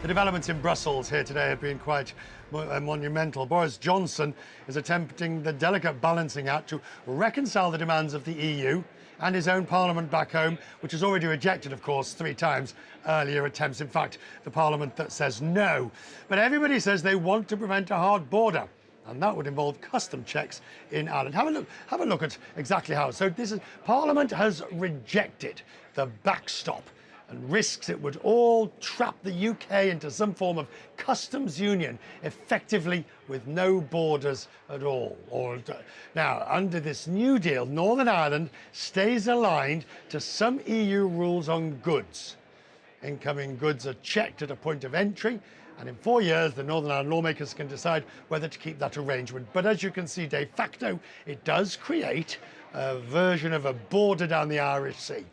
The developments in Brussels here today have been quite monumental. Boris Johnson is attempting the delicate balancing act to reconcile the demands of the EU and his own parliament back home, which has already rejected, of course, 3 times earlier attempts. In fact, the parliament that says no. But everybody says they want to prevent a hard border, and that would involve custom checks in Ireland. Have a look at exactly how. So Parliament has rejected the backstop and risks it would all trap the UK into some form of customs union, effectively with no borders at all. Now, under this new deal, Northern Ireland stays aligned to some EU rules on goods. Incoming goods are checked at a point of entry, and in 4 years, the Northern Ireland lawmakers can decide whether to keep that arrangement. But as you can see, de facto, it does create a version of a border down the Irish Sea.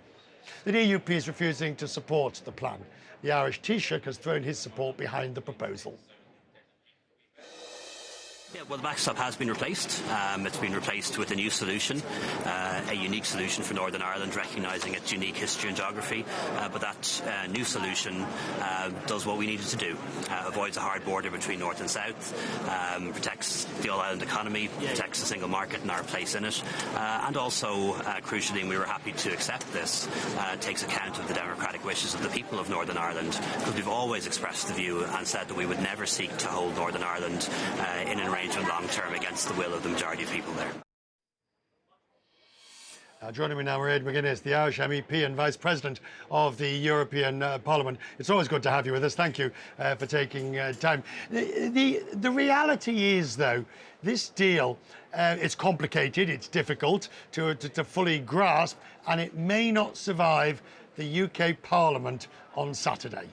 The DUP is refusing to support the plan. The Irish Taoiseach has thrown his support behind the proposal. Yeah, well, the backstop has been replaced. It's been replaced with a new solution, a unique solution for Northern Ireland, recognising its unique history and geography. But that new solution does what we needed to do. Avoids a hard border between north and south, protects the all-island economy, protects the single market and our place in it, and also, crucially, and we were happy to accept this, takes account of the democratic wishes of the people of Northern Ireland, because we've always expressed the view and said that we would never seek to hold Northern Ireland in an arrangement long term against the will of the majority of people there. Joining me now, Mairead McGuinness, the Irish MEP and Vice President of the European Parliament. It's always good to have you with us. Thank you for taking time. The reality is, though, this deal, it's complicated, it's difficult to fully grasp, and it may not survive the UK Parliament on Saturday.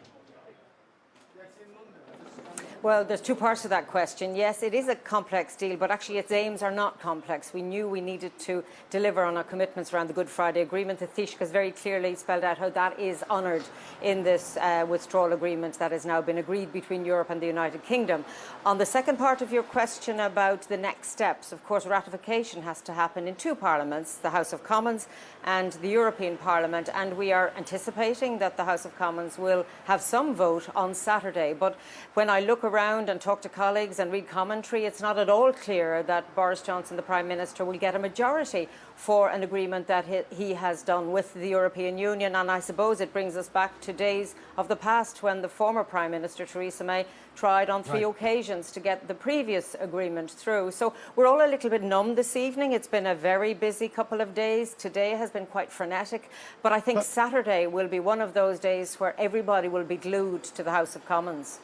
Well, there's 2 parts to that question. Yes, it is a complex deal, but actually its aims are not complex. We knew we needed to deliver on our commitments around the Good Friday Agreement. The Taoiseach has very clearly spelled out how that is honoured in this withdrawal agreement that has now been agreed between Europe and the United Kingdom. On the second part of your question about the next steps, of course, ratification has to happen in 2 parliaments, the House of Commons and the European Parliament, and we are anticipating that the House of Commons will have some vote on Saturday. But when I look around and talk to colleagues and read commentary, it's not at all clear that Boris Johnson, the Prime Minister, will get a majority for an agreement that he has done with the European Union. And I suppose it brings us back to days of the past when the former Prime Minister, Theresa May, tried on 3 occasions to get the previous agreement through. So we're all a little bit numb this evening. It's been a very busy couple of days. Today has been quite frenetic. But I think Saturday will be one of those days where everybody will be glued to the House of Commons.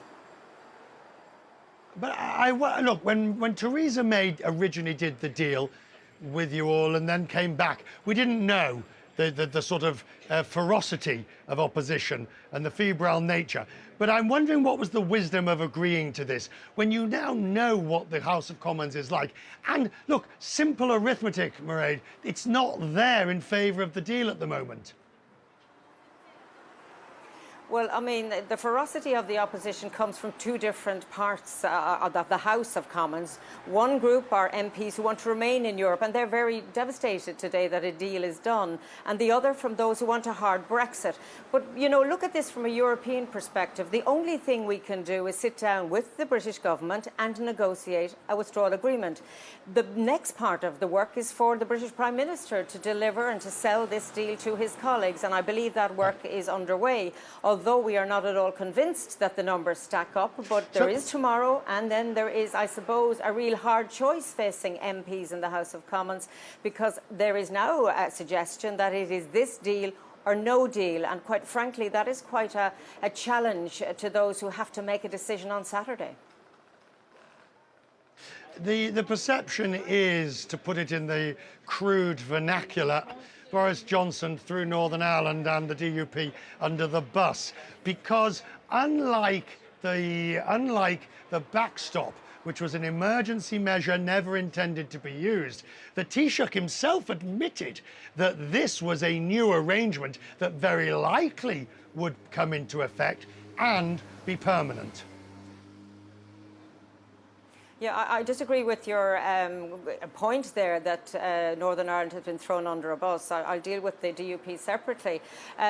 But look, when Theresa May originally did the deal with you all and then came back, we didn't know the sort of ferocity of opposition and the febrile nature. But I'm wondering what was the wisdom of agreeing to this when you now know what the House of Commons is like. And look, simple arithmetic, Mairead, it's not there in favour of the deal at the moment. Well, I mean, the ferocity of the opposition comes from 2 different parts of the House of Commons. One group are MPs who want to remain in Europe, and they're very devastated today that a deal is done. And the other from those who want a hard Brexit. But, you know, look at this from a European perspective. The only thing we can do is sit down with the British government and negotiate a withdrawal agreement. The next part of the work is for the British Prime Minister to deliver and to sell this deal to his colleagues. And I believe that work is underway. Although we are not at all convinced that the numbers stack up, but there is tomorrow, and then there is, I suppose, a real hard choice facing MPs in the House of Commons, because there is now a suggestion that it is this deal or no deal, and quite frankly, that is quite a challenge to those who have to make a decision on Saturday. The perception is, to put it in the crude vernacular, Boris Johnson threw Northern Ireland and the DUP under the bus, because unlike the backstop, which was an emergency measure never intended to be used, the Taoiseach himself admitted that this was a new arrangement that very likely would come into effect and be permanent. Yeah, I disagree with your point there that Northern Ireland has been thrown under a bus. I'll deal with the DUP separately.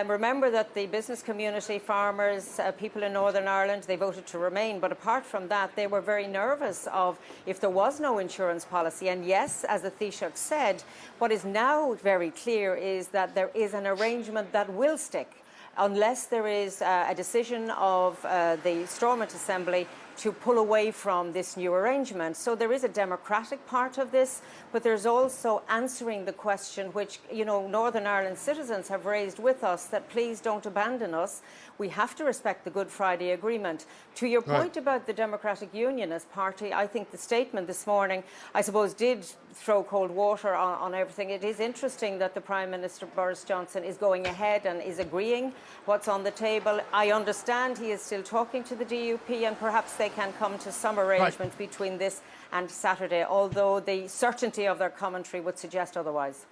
Remember that the business community, farmers, people in Northern Ireland, they voted to remain. But apart from that, they were very nervous of if there was no insurance policy. And yes, as the Taoiseach said, what is now very clear is that there is an arrangement that will stick unless there is a decision of the Stormont Assembly to pull away from this new arrangement. So there is a democratic part of this, but there's also answering the question which, Northern Ireland citizens have raised with us, that please don't abandon us. We have to respect the Good Friday Agreement. To your point about the Democratic Unionist Party, I think the statement this morning, I suppose, did throw cold water on everything. It is interesting that the Prime Minister, Boris Johnson, is going ahead and is agreeing what's on the table. I understand he is still talking to the DUP, and perhaps they can come to some arrangement between this and Saturday, although the certainty of their commentary would suggest otherwise.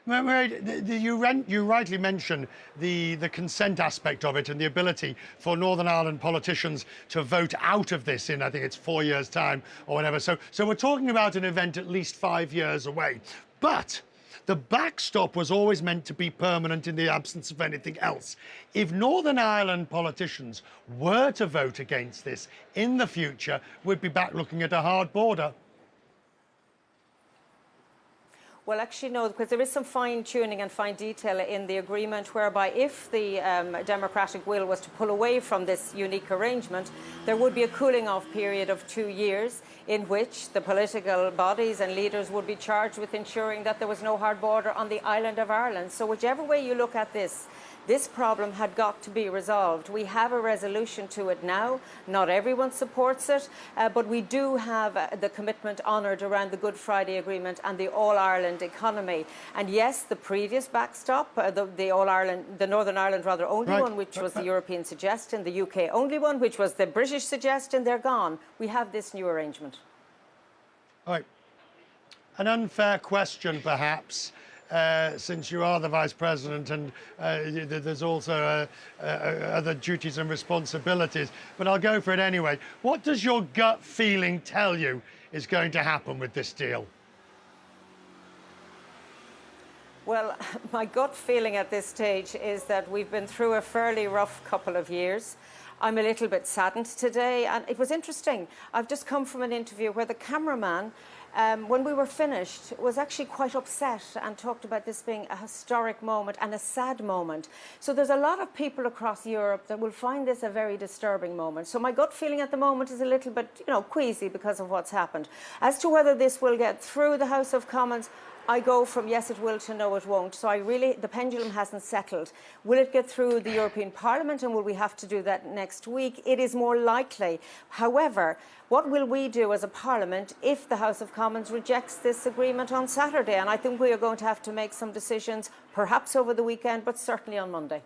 Mairead, you rightly mention the consent aspect of it and the ability for Northern Ireland politicians to vote out of this in, I think it's 4 years' time or whatever. So we're talking about an event at least 5 years away. But the backstop was always meant to be permanent in the absence of anything else. If Northern Ireland politicians were to vote against this in the future, we'd be back looking at a hard border. Well, actually, no, because there is some fine-tuning and fine detail in the agreement whereby if the democratic will was to pull away from this unique arrangement, there would be a cooling-off period of 2 years in which the political bodies and leaders would be charged with ensuring that there was no hard border on the island of Ireland. So whichever way you look at this, this problem had got to be resolved. We have a resolution to it now. Not everyone supports it, but we do have the commitment honoured around the Good Friday Agreement and the All-Ireland economy. And yes, the previous backstop, the Northern Ireland only one, which was the European suggestion, the UK only one, which was the British suggestion, they're gone. We have this new arrangement. All right. An unfair question, perhaps. Since you are the Vice President and there's also other duties and responsibilities, but I'll go for it anyway. What does your gut feeling tell you is going to happen with this deal? Well, my gut feeling at this stage is that we've been through a fairly rough couple of years. I'm a little bit saddened today, and it was interesting. I've just come from an interview where the cameraman, when we were finished, was actually quite upset and talked about this being a historic moment and a sad moment. So there's a lot of people across Europe that will find this a very disturbing moment. So my gut feeling at the moment is a little bit, queasy because of what's happened. As to whether this will get through the House of Commons, I go from yes it will to no it won't. So the pendulum hasn't settled. Will it get through the European Parliament, and will we have to do that next week? It is more likely. However, what will we do as a Parliament if the House of Commons rejects this agreement on Saturday? And I think we are going to have to make some decisions, perhaps over the weekend, but certainly on Monday.